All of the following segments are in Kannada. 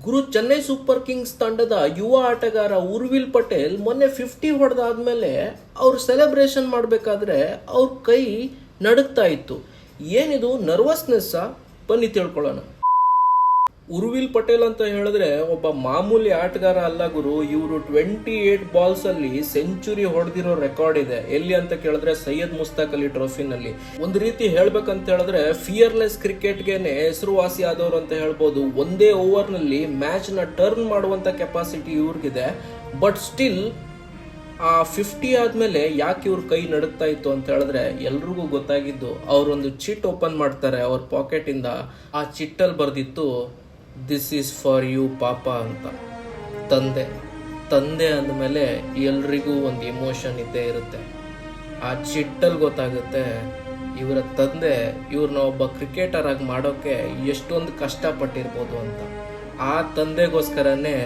ಗುರು, ಚೆನ್ನೈ ಸೂಪರ್ ಕಿಂಗ್ಸ್ ತಂಡದ ಯುವ ಆಟಗಾರ ಉರ್ವಿಲ್ ಪಟೇಲ್ ಮೊನ್ನೆ 50 ಹೊಡೆದಾದ್ಮೇಲೆ ಅವ್ರು ಸೆಲೆಬ್ರೇಷನ್ ಮಾಡಬೇಕಾದ್ರೆ ಅವ್ರ ಕೈ ನಡುಗ್ತಾ ಇತ್ತು. ಏನಿದು ನರ್ವಸ್ನೆಸ್ಸಾ? ಬನ್ನಿ ತಿಳ್ಕೊಳ್ಳೋಣ. ಉರ್ವಿಲ್ ಪಟೇಲ್ ಅಂತ ಹೇಳಿದ್ರೆ ಒಬ್ಬ ಮಾಮೂಲಿ ಆಟಗಾರ ಅಲ್ಲ ಗುರು. ಇವರು 28 ಬಾಲ್ಸ್ ಅಲ್ಲಿ ಸೆಂಚುರಿ ಹೊಡೆದಿರೋ ರೆಕಾರ್ಡ್ ಇದೆ. ಎಲ್ಲಿ ಅಂತ ಕೇಳಿದ್ರೆ ಸೈಯದ್ ಮುಸ್ತಾಕ್ ಅಲಿ ಟ್ರೋಫಿನಲ್ಲಿ. ಒಂದು ರೀತಿ ಹೇಳ್ಬೇಕಂತ ಹೇಳಿದ್ರೆ ಫಿಯರ್ಲೆಸ್ ಕ್ರಿಕೆಟ್ಗೆನೆ ಹೆಸರುವಾಸಿ ಆದವರು ಅಂತ ಹೇಳ್ಬೋದು. ಒಂದೇ ಓವರ್ ನಲ್ಲಿ ಮ್ಯಾಚ್ ನ ಟರ್ನ್ ಮಾಡುವಂತ ಕೆಪಾಸಿಟಿ ಇವ್ರಿಗಿದೆ. ಬಟ್ ಸ್ಟಿಲ್ ಆ 50 ಆದ್ಮೇಲೆ ಯಾಕೆ ಇವ್ರ ಕೈ ನಡುಗ್ತಾ ಇತ್ತು ಅಂತ ಹೇಳಿದ್ರೆ ಎಲ್ರಿಗೂ ಗೊತ್ತಾಗಿದ್ದು, ಅವರೊಂದು ಚಿಟ್ ಓಪನ್ ಮಾಡ್ತಾರೆ ಅವ್ರ ಪಾಕೆಟ್ ಇಂದ. ಆ ಚಿಟ್ಟಲ್ಲಿ ಬರ್ದಿತ್ತು, ದಿಸ್ ಈಸ್ ಫಾರ್ ಯು ಪಾಪ ಅಂತ. ತಂದೆ ಅಂದಮೇಲೆ ಎಲ್ರಿಗೂ ಒಂದು ಇಮೋಷನ್ ಇದ್ದೇ ಇರುತ್ತೆ. ಆ ಚಿಟ್ಟಲ್ಲಿ ಗೊತ್ತಾಗುತ್ತೆ ಇವರ ತಂದೆ ಇವ್ರನ್ನ ಒಬ್ಬ ಕ್ರಿಕೆಟರ್ ಆಗಿ ಮಾಡೋಕೆ ಎಷ್ಟೊಂದು ಕಷ್ಟಪಟ್ಟಿರ್ಬೋದು ಅಂತ. ಆ ತಂದೆಗೋಸ್ಕರನೇ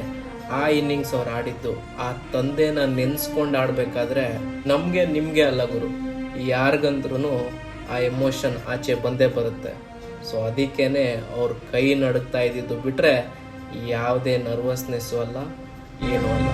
ಆ ಇನ್ನಿಂಗ್ಸ್ ಅವ್ರು ಆಡಿದ್ದು. ಆ ತಂದೆನ ನೆನ್ಸ್ಕೊಂಡು ಆಡ್ಬೇಕಾದ್ರೆ ನಮ್ಗೆ ನಿಮ್ಗೆ ಅಲ್ಲ ಗುರು, ಯಾರಿಗಂದ್ರೂ ಆ ಎಮೋಷನ್ ಆಚೆ ಬಂದೇ ಬರುತ್ತೆ. ಸೊ ಅದಕ್ಕೇನೆ ಅವ್ರ ಕೈ ನಡುಗ್ತಾ ಇದ್ದಿದ್ದು ಬಿಟ್ರೆ ಯಾವುದೇ ನರ್ವಸ್ನೆಸ್ಸು ಅಲ್ಲ, ಏನೂ ಅಲ್ಲ.